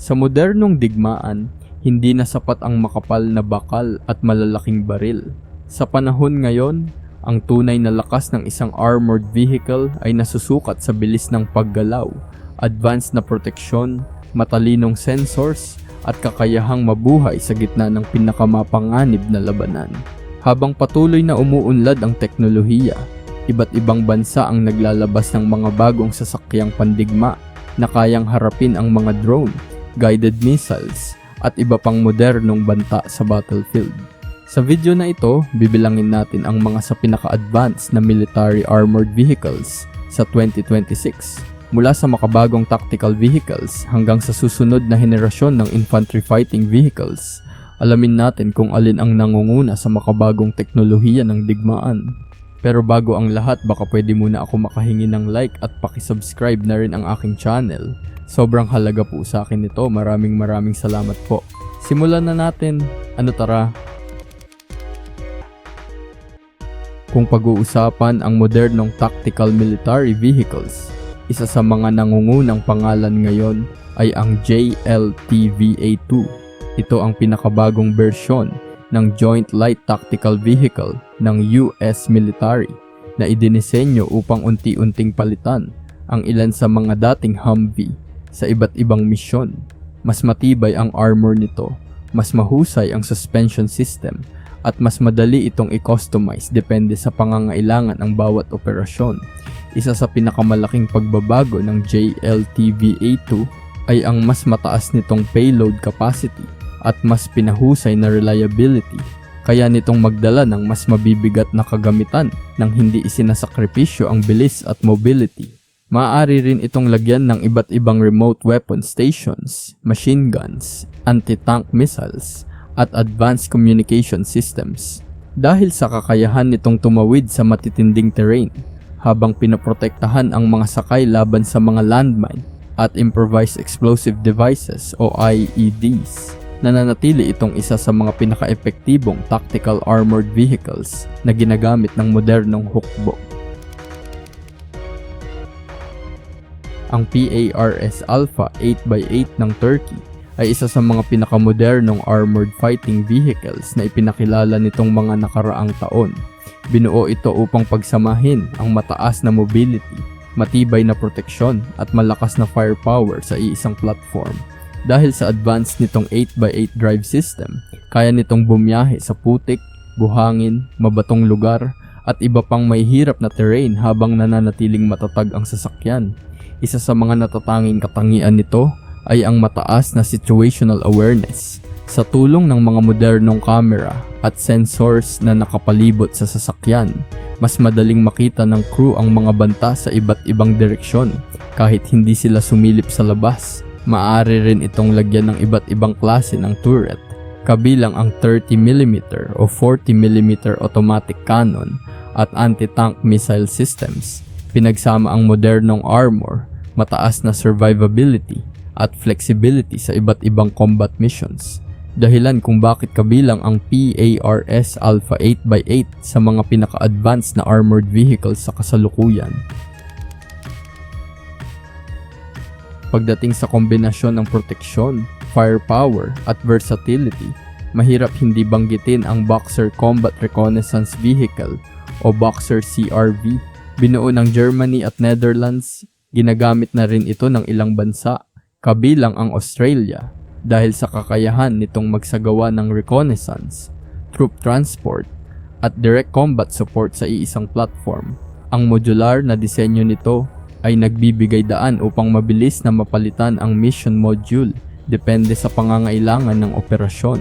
Sa modernong digmaan, hindi na sapat ang makapal na bakal at malalaking baril. Sa panahon ngayon, ang tunay na lakas ng isang armored vehicle ay nasusukat sa bilis ng paggalaw, advanced na proteksyon, matalinong sensors, at kakayahang mabuhay sa gitna ng pinakamapanganib na labanan. Habang patuloy na umuunlad ang teknolohiya, iba't ibang bansa ang naglalabas ng mga bagong sasakyang pandigma na kayang harapin ang mga drone, guided missiles, at iba pang modernong banta sa battlefield. Sa video na ito, bibilangin natin ang mga sa pinaka-advanced na military armored vehicles sa 2026, mula sa makabagong tactical vehicles hanggang sa susunod na henerasyon ng infantry fighting vehicles. Alamin natin kung alin ang nangunguna sa makabagong teknolohiya ng digmaan. Pero bago ang lahat, baka pwede muna ako makahingi ng like at pakisubscribe na rin ang aking channel. Sobrang halaga po sa akin ito. Maraming salamat po. Simulan na natin. Tara? Kung pag-uusapan ang modernong tactical military vehicles, isa sa mga nangungunang pangalan ngayon ay ang JLTVA-2. Ito ang pinakabagong bersyon ng Joint Light Tactical Vehicle ng US Military na idinisenyo upang unti-unting palitan ang ilan sa mga dating Humvee sa iba't ibang misyon. Mas matibay ang armor nito, mas mahusay ang suspension system, at mas madali itong i-customize depende sa pangangailangan ng bawat operasyon. Isa sa pinakamalaking pagbabago ng JLTVA-2 ay ang mas mataas nitong payload capacity at mas pinahusay na reliability, kaya nitong magdala ng mas mabibigat na kagamitan nang hindi isinasakripisyo ang bilis at mobility. Maaari rin itong lagyan ng iba't ibang remote weapon stations, machine guns, anti-tank missiles, at advanced communication systems. Dahil sa kakayahan nitong tumawid sa matitinding terrain, habang pinaprotektahan ang mga sakay laban sa mga landmine at improvised explosive devices o IEDs, nananatili itong isa sa mga pinaka-epektibong tactical armored vehicles na ginagamit ng modernong hukbo. Ang PARS Alpha 8x8 ng Turkey ay isa sa mga pinakamodernong armored fighting vehicles na ipinakilala nitong mga nakaraang taon. Binuo ito upang pagsamahin ang mataas na mobility, matibay na proteksyon at malakas na firepower sa iisang platform. Dahil sa advanced nitong 8x8 drive system, kaya nitong bumiyahe sa putik, buhangin, mabatong lugar, at iba pang may hirap na terrain habang nananatiling matatag ang sasakyan. Isa sa mga natatanging katangian nito ay ang mataas na situational awareness. Sa tulong ng mga modernong camera at sensors na nakapalibot sa sasakyan, mas madaling makita ng crew ang mga banta sa iba't ibang direksyon kahit hindi sila sumilip sa labas. Maaari rin itong lagyan ng iba't ibang klase ng turret, kabilang ang 30mm o 40mm automatic cannon at anti-tank missile systems. Pinagsama ang modernong armor, mataas na survivability, at flexibility sa iba't ibang combat missions. Dahilan kung bakit kabilang ang PARS Alpha 8x8 sa mga pinaka-advanced na armored vehicles sa kasalukuyan. Pagdating sa kombinasyon ng proteksyon, firepower, at versatility, mahirap hindi banggitin ang Boxer Combat Reconnaissance Vehicle o Boxer CRV. Binuo ng Germany at Netherlands, ginagamit na rin ito ng ilang bansa, kabilang ang Australia, dahil sa kakayahan nitong magsagawa ng reconnaissance, troop transport, at direct combat support sa iisang platform. Ang modular na disenyo nito ay nagbibigay daan upang mabilis na mapalitan ang mission module depende sa pangangailangan ng operasyon.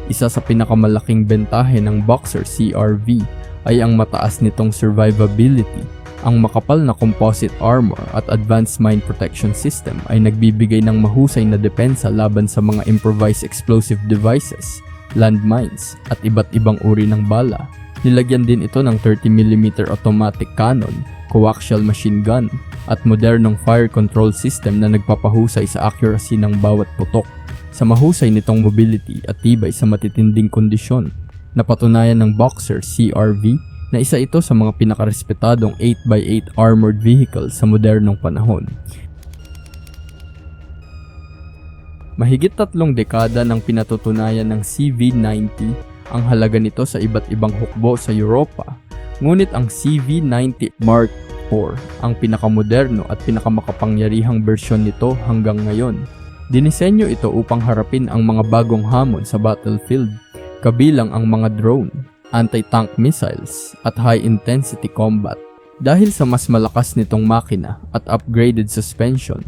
Isa sa pinakamalaking bentahe ng Boxer CRV ay ang mataas nitong survivability. Ang makapal na composite armor at advanced mine protection system ay nagbibigay ng mahusay na depensa laban sa mga improvised explosive devices, landmines, at iba't ibang uri ng bala. Nilagyan din ito ng 30mm automatic cannon, coaxial machine gun, at modernong fire control system na nagpapahusay sa accuracy ng bawat putok. Sa mahusay nitong mobility at tibay sa matitinding kondisyon, napatunayan ng Boxer CRV na isa ito sa mga pinakarespetadong 8x8 armored vehicle sa modernong panahon. Mahigit 3 dekada nang pinatutunayan ng CV-90 ang halaga nito sa iba't ibang hukbo sa Europa. Ngunit ang CV-90 Mark IV ang pinakamoderno at pinakamakapangyarihang bersyon nito hanggang ngayon. Dinisenyo ito upang harapin ang mga bagong hamon sa battlefield, kabilang ang mga drone, anti-tank missiles at high-intensity combat. Dahil sa mas malakas nitong makina at upgraded suspension,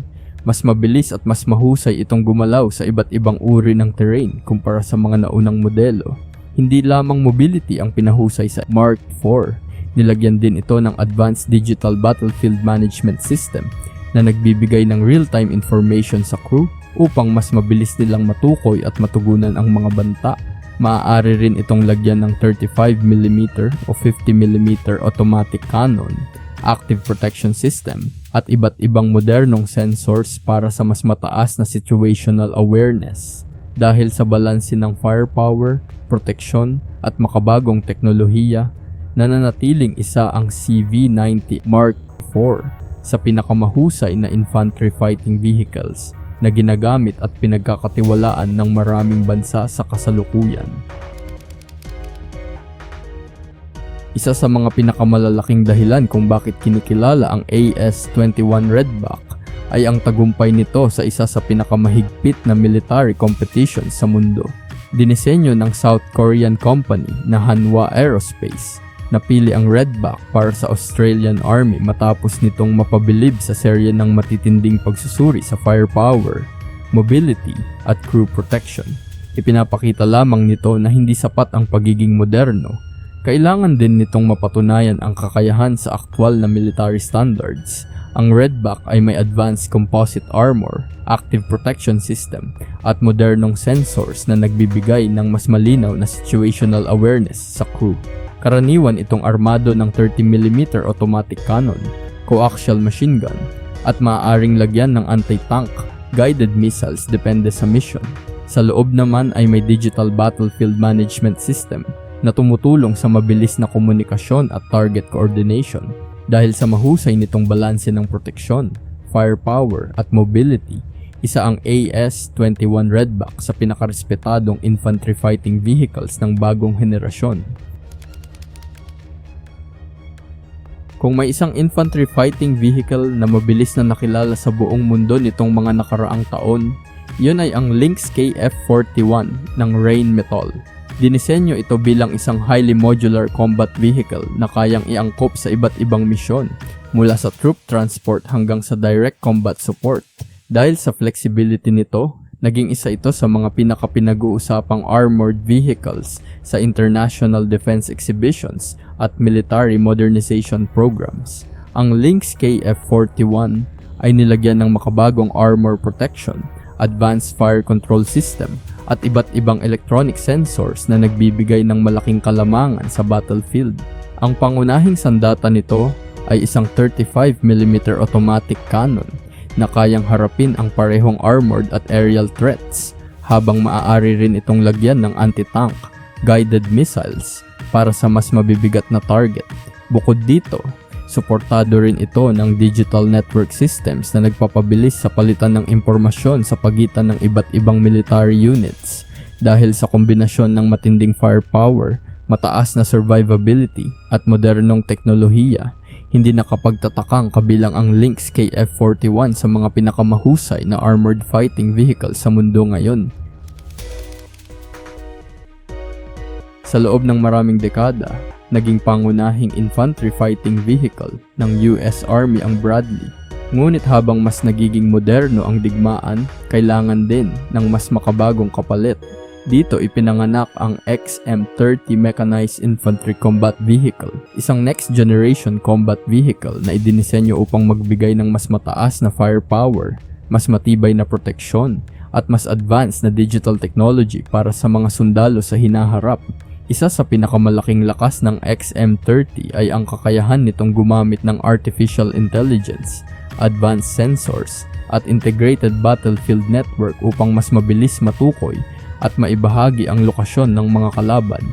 mas mabilis at mas mahusay itong gumalaw sa iba't ibang uri ng terrain kumpara sa mga naunang modelo. Hindi lamang mobility ang pinahusay sa Mark IV, nilagyan din ito ng Advanced Digital Battlefield Management System na nagbibigay ng real-time information sa crew upang mas mabilis nilang matukoy at matugunan ang mga banta. Maaari rin itong lagyan ng 35mm o 50mm automatic cannon, active protection system, at iba't ibang modernong sensors para sa mas mataas na situational awareness. Dahil sa balanse ng firepower, proteksyon, at makabagong teknolohiya, nananatiling isa ang CV-90 Mark IV sa pinakamahusay na infantry fighting vehicles na ginagamit at pinagkakatiwalaan ng maraming bansa sa kasalukuyan. Isa sa mga pinakamalalaking dahilan kung bakit kinikilala ang AS-21 Redback ay ang tagumpay nito sa isa sa pinakamahigpit na military competition sa mundo. Dinisenyo ng South Korean company na Hanwha Aerospace, napili ang Redback para sa Australian Army matapos nitong mapabilib sa serye ng matitinding pagsusuri sa firepower, mobility, at crew protection. Ipinapakita lamang nito na hindi sapat ang pagiging moderno. Kailangan din nitong mapatunayan ang kakayahan sa aktwal na military standards. Ang Redback ay may advanced composite armor, active protection system, at modernong sensors na nagbibigay ng mas malinaw na situational awareness sa crew. Karaniwan itong armado ng 30mm automatic cannon, coaxial machine gun, at maaaring lagyan ng anti-tank, guided missiles depende sa mission. Sa loob naman ay may digital battlefield management system na tumutulong sa mabilis na komunikasyon at target coordination. Dahil sa mahusay nitong balanse ng proteksyon, firepower at mobility, isa ang AS-21 Redback sa pinakarespetadong infantry fighting vehicles ng bagong henerasyon. Kung may isang infantry fighting vehicle na mabilis na nakilala sa buong mundo nitong mga nakaraang taon, yun ay ang Lynx KF-41 ng Rheinmetall. Dinisenyo ito bilang isang highly modular combat vehicle na kayang iangkop sa iba't ibang misyon, mula sa troop transport hanggang sa direct combat support. Dahil sa flexibility nito, naging isa ito sa mga pinag-uusapang armored vehicles sa international defense exhibitions at military modernization programs. Ang Lynx KF-41 ay nilagyan ng makabagong armor protection, advanced fire control system, at iba't ibang electronic sensors na nagbibigay ng malaking kalamangan sa battlefield. Ang pangunahing sandata nito ay isang 35mm automatic cannon na kayang harapin ang parehong armored at aerial threats, habang maaari rin itong lagyan ng anti-tank, guided missiles para sa mas mabibigat na target. Bukod dito, suportado rin ito ng digital network systems na nagpapabilis sa palitan ng impormasyon sa pagitan ng iba't ibang military units. Dahil sa kombinasyon ng matinding firepower, mataas na survivability at modernong teknolohiya, hindi nakapagtatakang kabilang ang Lynx KF-41 sa mga pinakamahusay na armored fighting vehicle sa mundo ngayon. Sa loob ng maraming dekada, naging pangunahing infantry fighting vehicle ng US Army ang Bradley. Ngunit habang mas nagiging moderno ang digmaan, kailangan din ng mas makabagong kapalit. Dito ipinanganak ang XM30 Mechanized Infantry Combat Vehicle, isang next-generation combat vehicle na idinisenyo upang magbigay ng mas mataas na firepower, mas matibay na proteksyon, at mas advanced na digital technology para sa mga sundalo sa hinaharap. Isa sa pinakamalaking lakas ng XM30 ay ang kakayahan nitong gumamit ng artificial intelligence, advanced sensors, at integrated battlefield network upang mas mabilis matukoy at maibahagi ang lokasyon ng mga kalaban.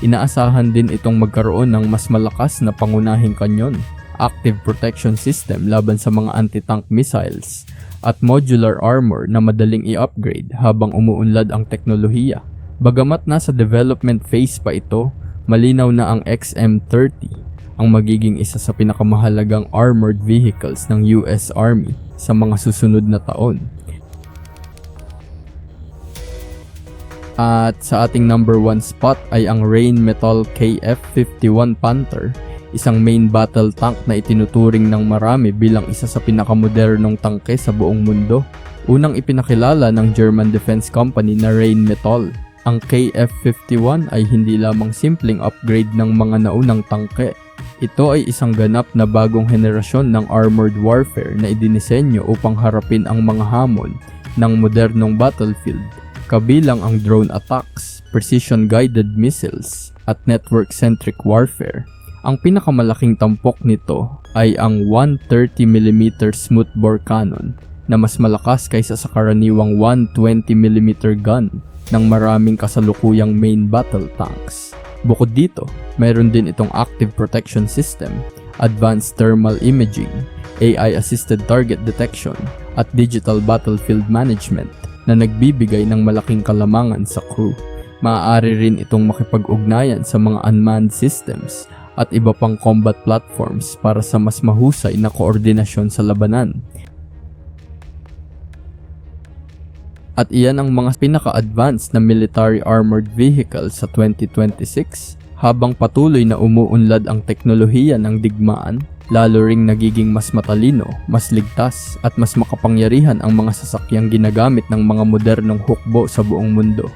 Inaasahan din itong magkaroon ng mas malakas na pangunahing kanyon, active protection system laban sa mga anti-tank missiles, at modular armor na madaling i-upgrade habang umuunlad ang teknolohiya. Bagamat nasa development phase pa ito, malinaw na ang XM30 ang magiging isa sa pinakamahalagang armored vehicles ng US Army sa mga susunod na taon. At sa ating number 1 spot ay ang Rheinmetall KF-51 Panther, isang main battle tank na itinuturing ng marami bilang isa sa pinakamodernong tangke sa buong mundo. Unang ipinakilala ng German defense company na Rheinmetall, ang KF-51 ay hindi lamang simpleng upgrade ng mga naunang tangke. Ito ay isang ganap na bagong henerasyon ng armored warfare na idinisenyo upang harapin ang mga hamon ng modernong battlefield, kabilang ang drone attacks, precision-guided missiles, at network-centric warfare. Ang pinakamalaking tampok nito ay ang 130mm smoothbore cannon na mas malakas kaysa sa karaniwang 120mm gun ng maraming kasalukuyang main battle tanks. Bukod dito, mayroon din itong active protection system, advanced thermal imaging, AI-assisted target detection, at digital battlefield management na nagbibigay ng malaking kalamangan sa crew. Maaari rin itong makipag-ugnayan sa mga unmanned systems at iba pang combat platforms para sa mas mahusay na koordinasyon sa labanan. At iyan ang mga pinaka-advanced na military armored vehicles sa 2026, habang patuloy na umuunlad ang teknolohiya ng digmaan, lalo ring nagiging mas matalino, mas ligtas at mas makapangyarihan ang mga sasakyang ginagamit ng mga modernong hukbo sa buong mundo.